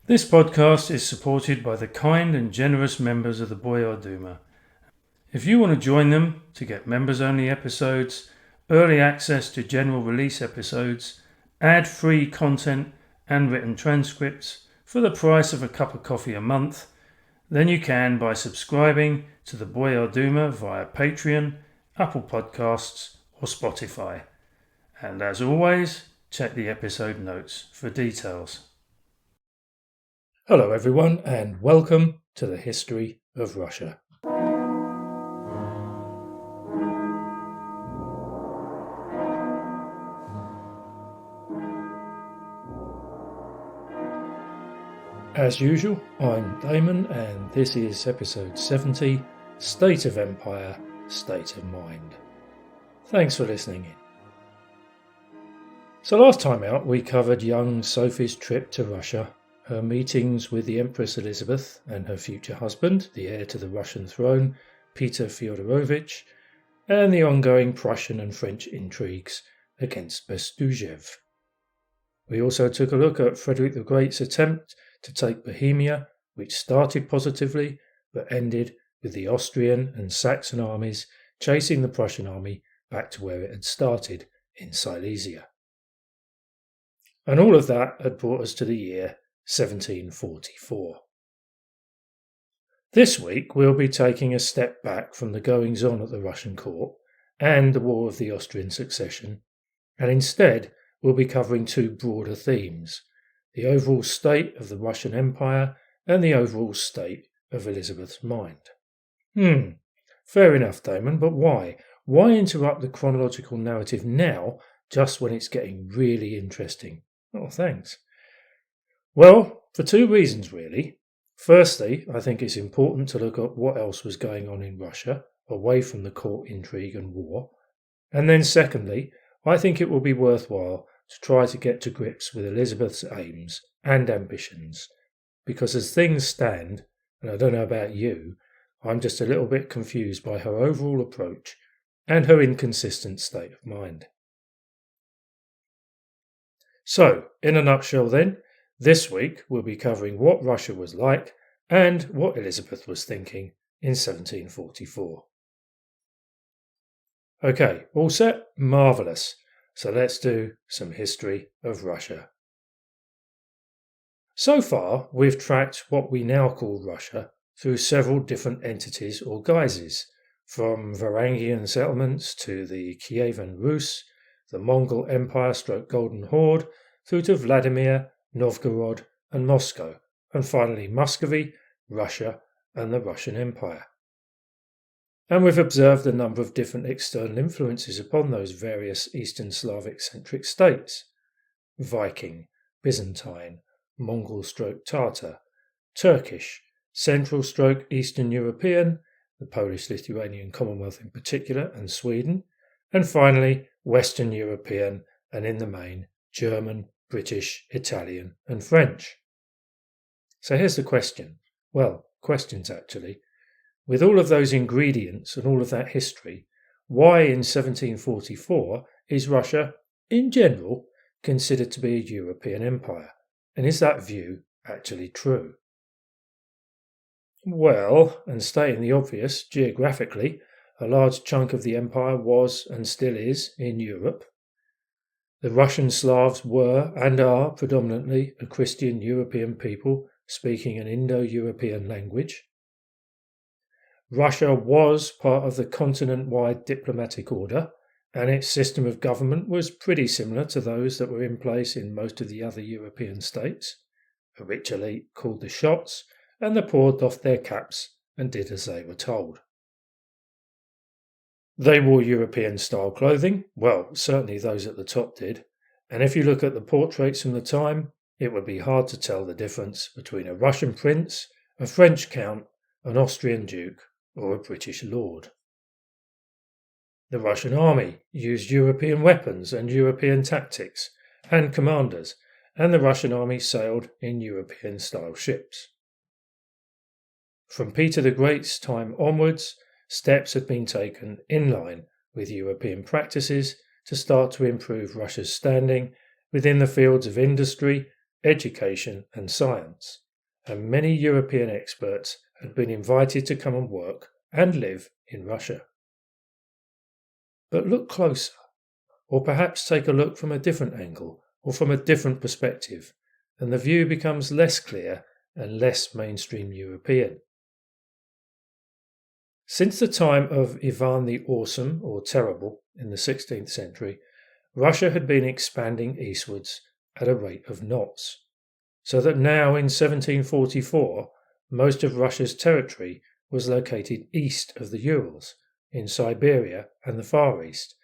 This podcast is supported by the kind and generous members of the Boyar Duma. If you want to join them to get members-only episodes, early access to general release episodes, ad-free content and written transcripts for the price of a cup of coffee a month, then you can by subscribing to the Boyar Duma via Patreon, Apple Podcasts or Spotify. And as always, check the episode notes for details. Hello everyone and welcome to the history of Russia. As usual, I'm Damon and this is episode 70, State of Empire, State of Mind. Thanks for listening in. So last time out we covered young Sophie's trip to Russia, her meetings with the Empress Elizabeth and her future husband, the heir to the Russian throne, Peter Fyodorovich, and the ongoing Prussian and French intrigues against Bestujev. We also took a look at Frederick the Great's attempt to take Bohemia, which started positively but ended with the Austrian and Saxon armies chasing the Prussian army back to where it had started in Silesia. And all of that had brought us to the year 1744. This week we'll be taking a step back from the goings-on at the Russian court and the War of the Austrian Succession, and instead we'll be covering two broader themes: the overall state of the Russian Empire and the overall state of Elizabeth's mind. Fair enough, Damon, but why? Why interrupt the chronological narrative now, just when it's getting really interesting? Oh, thanks. Well, for two reasons, really. Firstly, I think it's important to look at what else was going on in Russia, away from the court intrigue and war. And then secondly, I think it will be worthwhile to try to get to grips with Elizabeth's aims and ambitions, because as things stand, and I don't know about you, I'm just a little bit confused by her overall approach and her inconsistent state of mind. So, in a nutshell then, this week we'll be covering what Russia was like and what Elizabeth was thinking in 1744. Okay, all set? Marvellous. So let's do some history of Russia. So far, we've tracked what we now call Russia through several different entities or guises, from Varangian settlements to the Kievan Rus, the Mongol Empire / Golden Horde, through to Vladimir, Novgorod and Moscow, and finally Muscovy, Russia and the Russian Empire. And we've observed a number of different external influences upon those various Eastern Slavic-centric states: Viking, Byzantine, Mongol / Tatar, Turkish, Central / Eastern European, the Polish-Lithuanian Commonwealth in particular, and Sweden, and finally Western European and in the main German, British, Italian and French. So here's the question. Well, questions actually. With all of those ingredients and all of that history, why in 1744 is Russia, in general, considered to be a European empire? And is that view actually true? Well, and stating the obvious, geographically, a large chunk of the empire was and still is in Europe. The Russian Slavs were and are predominantly a Christian European people speaking an Indo-European language. Russia was part of the continent-wide diplomatic order, and its system of government was pretty similar to those that were in place in most of the other European states. A rich elite called the shots, and the poor doffed their caps and did as they were told. They wore European-style clothing, well, certainly those at the top did, and if you look at the portraits from the time, it would be hard to tell the difference between a Russian prince, a French count, an Austrian duke, or a British lord. The Russian army used European weapons and European tactics and commanders, and the Russian army sailed in European-style ships. From Peter the Great's time onwards, steps had been taken in line with European practices to start to improve Russia's standing within the fields of industry, education and science, and many European experts had been invited to come and work and live in Russia. But look closer, or perhaps take a look from a different angle or from a different perspective, and the view becomes less clear and less mainstream European. Since the time of Ivan the Awesome or Terrible in the 16th century, Russia had been expanding eastwards at a rate of knots, so that now in 1744 most of Russia's territory was located east of the Urals, in Siberia and the Far East,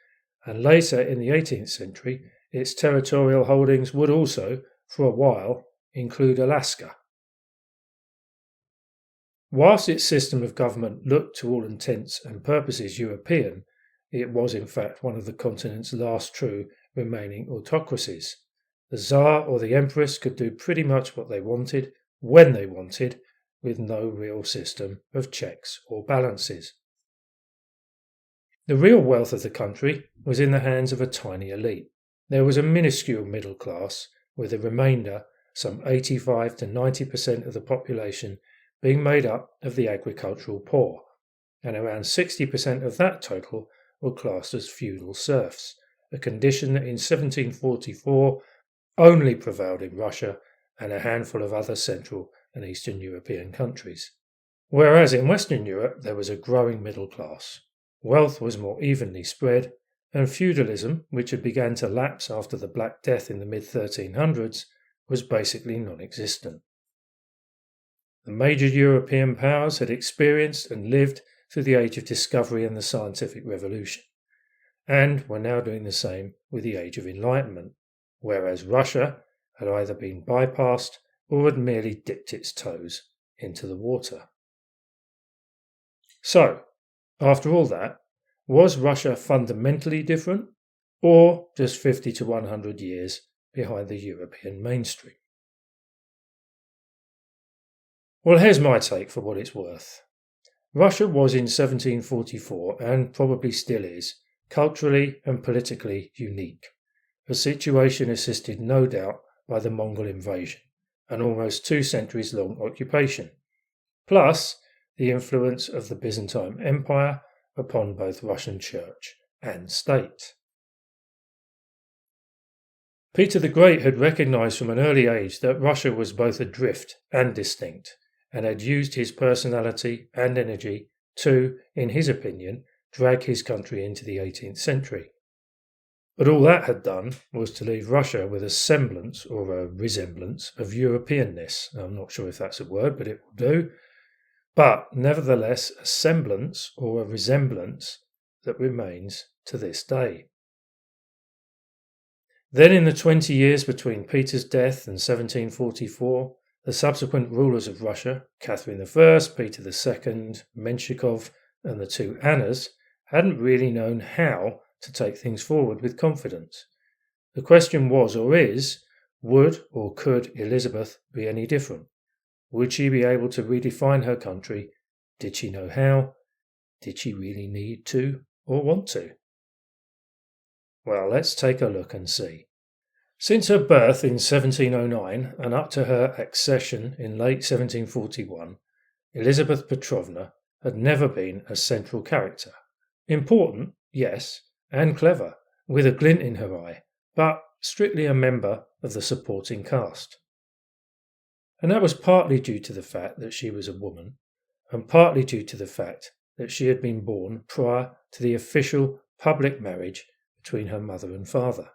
and later in the 18th century its territorial holdings would also, for a while, include Alaska. Whilst its system of government looked to all intents and purposes European, it was in fact one of the continent's last true remaining autocracies. The Tsar or the Empress could do pretty much what they wanted, when they wanted, with no real system of checks or balances. The real wealth of the country was in the hands of a tiny elite. There was a minuscule middle class, with the remainder, some 85 to 90% of the population, being made up of the agricultural poor, and around 60% of that total were classed as feudal serfs, a condition that in 1744 only prevailed in Russia and a handful of other Central and Eastern European countries. Whereas in Western Europe there was a growing middle class. Wealth was more evenly spread, and feudalism, which had begun to lapse after the Black Death in the mid-1300s, was basically non-existent. The major European powers had experienced and lived through the Age of Discovery and the Scientific Revolution, and were now doing the same with the Age of Enlightenment, whereas Russia had either been bypassed or had merely dipped its toes into the water. So, after all that, was Russia fundamentally different, or just 50 to 100 years behind the European mainstream? Well, here's my take for what it's worth. Russia was in 1744, and probably still is, culturally and politically unique, a situation assisted no doubt by the Mongol invasion, an almost 2 centuries long occupation, plus the influence of the Byzantine Empire upon both Russian church and state. Peter the Great had recognized from an early age that Russia was both adrift and distinct, and had used his personality and energy to, in his opinion, drag his country into the 18th century. But all that had done was to leave Russia with a semblance or a resemblance of Europeanness. I'm not sure if that's a word, but it will do. But nevertheless, a semblance or a resemblance that remains to this day. Then in the 20 years between Peter's death and 1744, the subsequent rulers of Russia, Catherine I, Peter II, Menshikov, and the 2 Annas, hadn't really known how to take things forward with confidence. The question was or is, would or could Elizabeth be any different? Would she be able to redefine her country? Did she know how? Did she really need to or want to? Well, let's take a look and see. Since her birth in 1709 and up to her accession in late 1741, Elizabeth Petrovna had never been a central character. Important, yes, and clever, with a glint in her eye, but strictly a member of the supporting cast. And that was partly due to the fact that she was a woman, and partly due to the fact that she had been born prior to the official public marriage between her mother and father.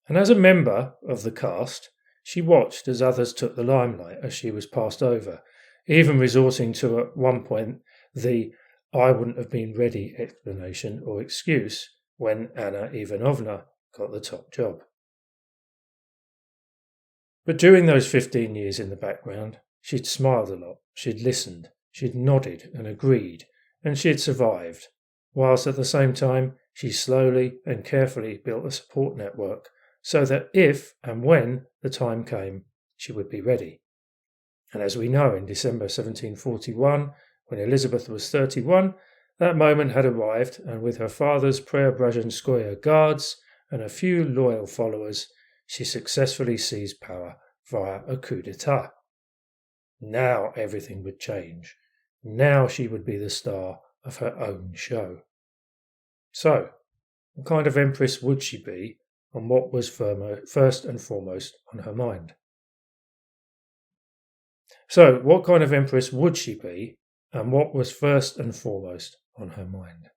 And as a member of the cast, she watched as others took the limelight as she was passed over, even resorting to at one point the "I wouldn't have been ready" explanation or excuse when Anna Ivanovna got the top job. But during those 15 years in the background, she'd smiled a lot, she'd listened, she'd nodded and agreed, and she'd survived, whilst at the same time she slowly and carefully built a support network so that if and when the time came, she would be ready. And as we know, in December 1741, when Elizabeth was 31, that moment had arrived, and with her father's Preobrazhenskoye guards and a few loyal followers, she successfully seized power via a coup d'etat. Now everything would change. Now she would be the star of her own show. So, what kind of empress would she be, and what was first and foremost on her mind? So, what kind of empress would she be, and what was first and foremost on her mind?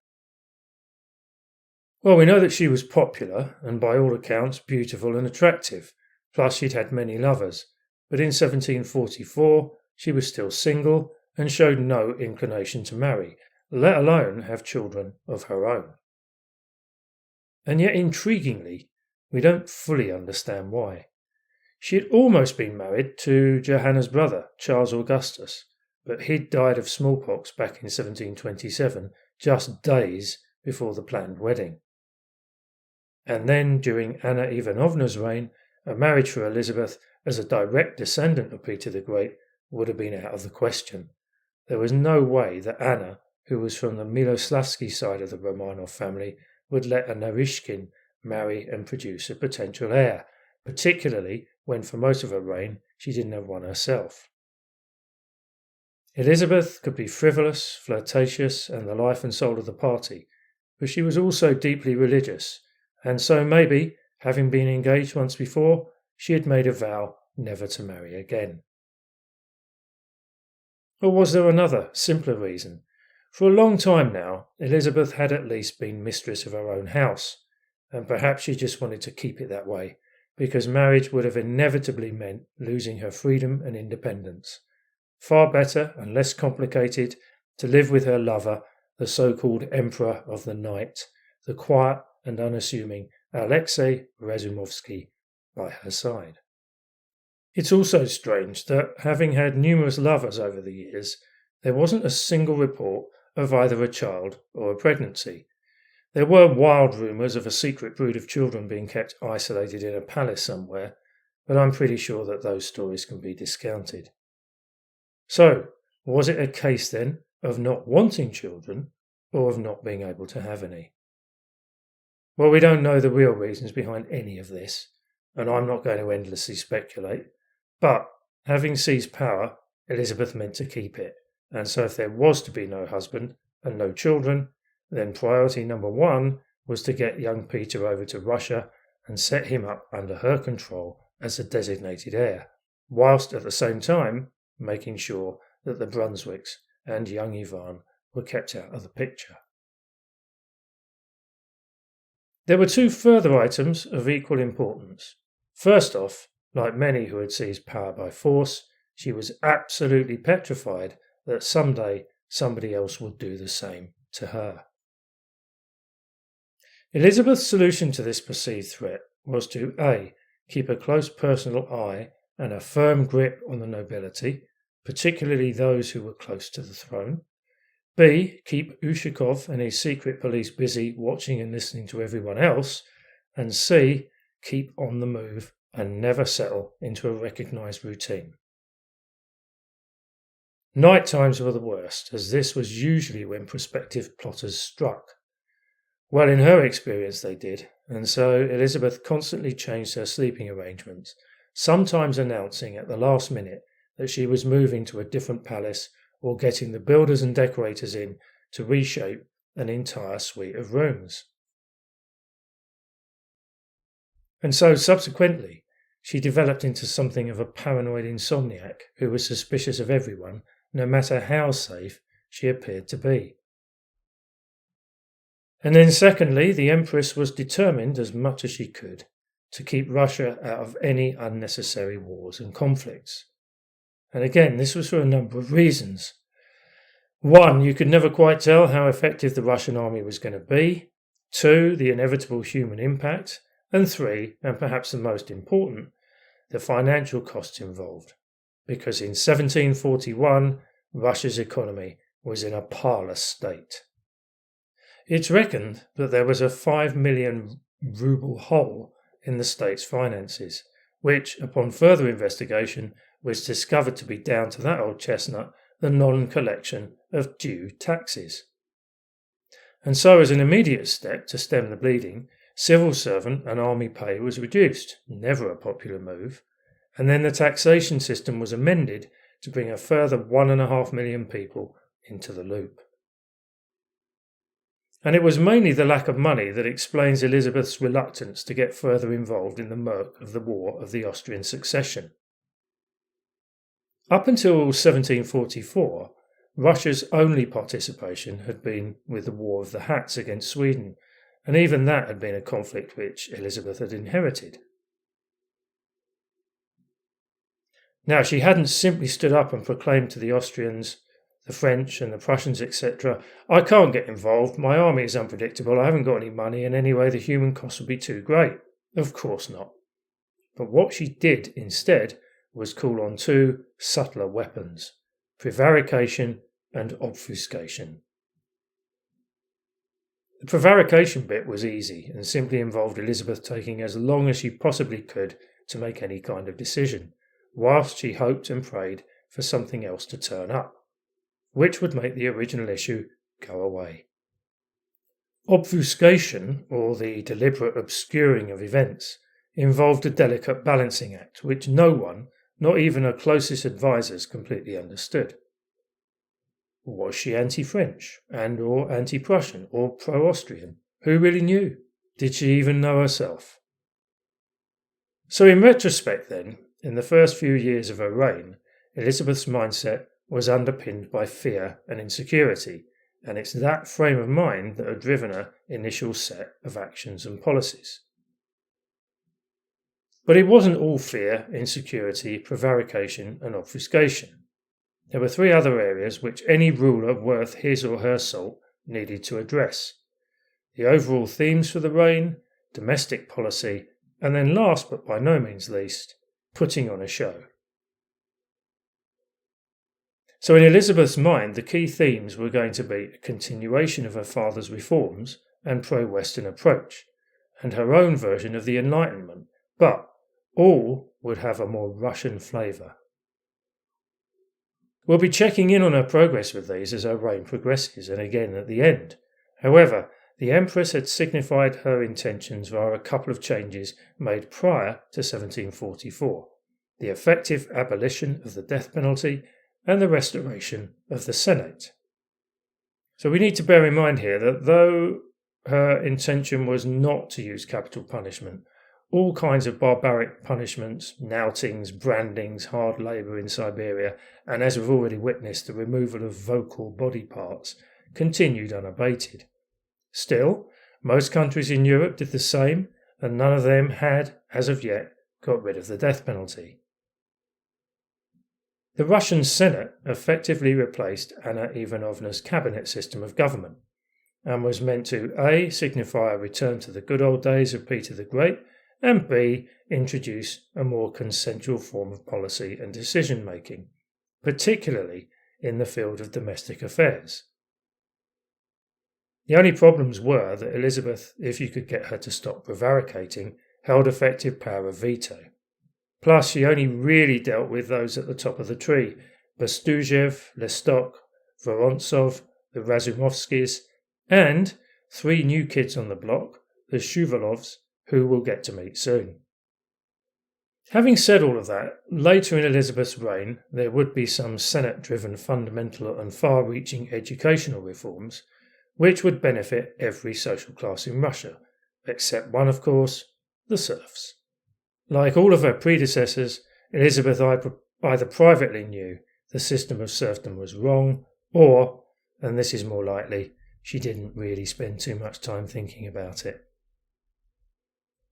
Well, we know that she was popular and by all accounts beautiful and attractive, plus she'd had many lovers, but in 1744 she was still single and showed no inclination to marry, let alone have children of her own. And yet, intriguingly, we don't fully understand why. She had almost been married to Johanna's brother, Charles Augustus, but he'd died of smallpox back in 1727, just days before the planned wedding. And then, during Anna Ivanovna's reign, a marriage for Elizabeth as a direct descendant of Peter the Great would have been out of the question. There was no way that Anna, who was from the Miloslavsky side of the Romanov family, would let a Narishkin marry and produce a potential heir, particularly when for most of her reign she didn't have one herself. Elizabeth could be frivolous, flirtatious, and the life and soul of the party, but she was also deeply religious, and so maybe, having been engaged once before, she had made a vow never to marry again. Or was there another, simpler reason? For a long time now, Elizabeth had at least been mistress of her own house, and perhaps she just wanted to keep it that way, because marriage would have inevitably meant losing her freedom and independence. Far better and less complicated to live with her lover, the so-called Emperor of the Night, the quiet and unassuming Alexei Razumovsky, by her side. It's also strange that, having had numerous lovers over the years, there wasn't a single report of either a child or a pregnancy. There were wild rumours of a secret brood of children being kept isolated in a palace somewhere, but I'm pretty sure that those stories can be discounted. So, was it a case then of not wanting children or of not being able to have any? Well, we don't know the real reasons behind any of this, and I'm not going to endlessly speculate, but having seized power, Elizabeth meant to keep it, and so if there was to be no husband and no children, then priority number one was to get young Peter over to Russia and set him up under her control as a designated heir, whilst at the same time making sure that the Brunswicks and young Ivan were kept out of the picture. There were two further items of equal importance. First off, like many who had seized power by force, she was absolutely petrified that someday somebody else would do the same to her. Elizabeth's solution to this perceived threat was to A. keep a close personal eye and a firm grip on the nobility, particularly those who were close to the throne. B. Keep Ushakov and his secret police busy watching and listening to everyone else. And C. Keep on the move and never settle into a recognised routine. Night times were the worst, as this was usually when prospective plotters struck. Well, in her experience they did, and so Elizabeth constantly changed her sleeping arrangements, sometimes announcing at the last minute that she was moving to a different palace or getting the builders and decorators in to reshape an entire suite of rooms. And so, subsequently, she developed into something of a paranoid insomniac who was suspicious of everyone, no matter how safe she appeared to be. And then secondly, the Empress was determined as much as she could to keep Russia out of any unnecessary wars and conflicts. And again, this was for a number of reasons. One, you could never quite tell how effective the Russian army was going to be. Two, the inevitable human impact. And three, and perhaps the most important, the financial costs involved. Because in 1741, Russia's economy was in a parlous state. It's reckoned that there was a 5 million ruble hole in the state's finances, which, upon further investigation, was discovered to be down to that old chestnut, the non-collection of due taxes. And so, as an immediate step to stem the bleeding, Civil servant and army pay was reduced, never a popular move, and then the taxation system was amended to bring a further 1.5 million people into the loop. And it was mainly the lack of money that explains Elizabeth's reluctance to get further involved in the murk of the War of the Austrian Succession. Up until 1744, Russia's only participation had been with the War of the Hats against Sweden, and even that had been a conflict which Elizabeth had inherited. Now, she hadn't simply stood up and proclaimed to the Austrians, the French and the Prussians, etc., "I can't get involved, my army is unpredictable, I haven't got any money, and anyway the human cost would be too great." Of course not. But what she did instead was call on two subtler weapons: prevarication and obfuscation. The prevarication bit was easy and simply involved Elizabeth taking as long as she possibly could to make any kind of decision, whilst she hoped and prayed for something else to turn up, which would make the original issue go away. Obfuscation, or the deliberate obscuring of events, involved a delicate balancing act which no one, not even her closest advisers, completely understood. Was she anti-French and or anti-Prussian or pro-Austrian? Who really knew? Did she even know herself? So in retrospect then, in the first few years of her reign, Elizabeth's mindset was underpinned by fear and insecurity, and it's that frame of mind that had driven her initial set of actions and policies. But it wasn't all fear, insecurity, prevarication and obfuscation. There were three other areas which any ruler worth his or her salt needed to address: the overall themes for the reign, domestic policy, and then last but by no means least, putting on a show. So in Elizabeth's mind, the key themes were going to be a continuation of her father's reforms and pro-Western approach, and her own version of the Enlightenment, but all would have a more Russian flavour. We'll be checking in on her progress with these as her reign progresses, and again at the end. However, the Empress had signified her intentions via a couple of changes made prior to 1744, the effective abolition of the death penalty and the restoration of the Senate. So we need to bear in mind here that though her intention was not to use capital punishment, all kinds of barbaric punishments, knoutings, brandings, hard labour in Siberia, and as we've already witnessed, the removal of vocal body parts, continued unabated. Still, most countries in Europe did the same, and none of them had, as of yet, got rid of the death penalty. The Russian Senate effectively replaced Anna Ivanovna's cabinet system of government, and was meant to A. signify a return to the good old days of Peter the Great, and B. introduce a more consensual form of policy and decision-making, particularly in the field of domestic affairs. The only problems were that Elizabeth, if you could get her to stop prevaricating, held effective power of veto. Plus, she only really dealt with those at the top of the tree: Bestuzhev, Lestok, Vorontsov, the Razumovskis, and three new kids on the block, the Shuvalovs, who we'll get to meet soon. Having said all of that, later in Elizabeth's reign there would be some Senate-driven fundamental and far-reaching educational reforms which would benefit every social class in Russia, except one, of course, the serfs. Like all of her predecessors, Elizabeth either privately knew the system of serfdom was wrong, or, and this is more likely, she didn't really spend too much time thinking about it.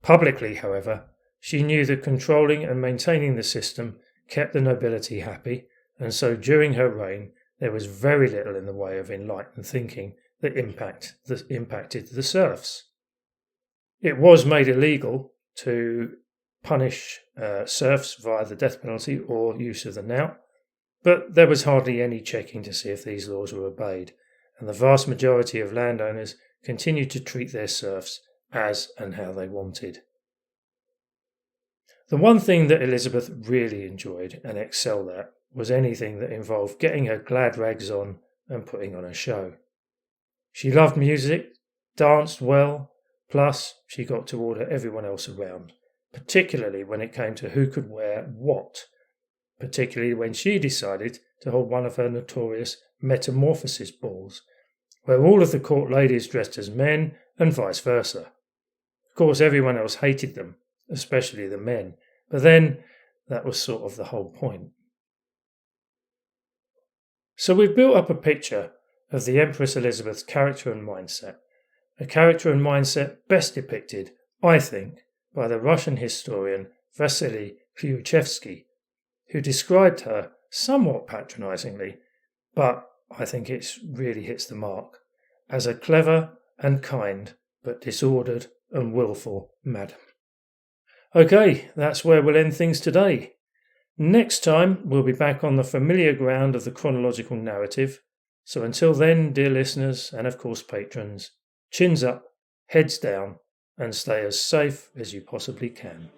Publicly, however, she knew that controlling and maintaining the system kept the nobility happy, and so during her reign there was very little in the way of enlightened thinking that impacted the serfs. It was made illegal to punish serfs via the death penalty or use of the knout, but there was hardly any checking to see if these laws were obeyed, and the vast majority of landowners continued to treat their serfs as and how they wanted. The one thing that Elizabeth really enjoyed and excelled at was anything that involved getting her glad rags on and putting on a show. She loved music, danced well, Plus, she got to order everyone else around, particularly when it came to who could wear what, particularly when she decided to hold one of her notorious metamorphosis balls, where all of the court ladies dressed as men and vice versa. Of course, everyone else hated them, especially the men, but then that was sort of the whole point. So we've built up a picture of the Empress Elizabeth's character and mindset, a character and mindset best depicted, I think, by the Russian historian Vasily Kryuchevsky, who described her somewhat patronizingly, but I think it really hits the mark, as a clever and kind but disordered and willful madam. Okay, that's where we'll end things today. Next time, we'll be back on the familiar ground of the chronological narrative. So until then, dear listeners, and of course patrons, chins up, heads down, and stay as safe as you possibly can.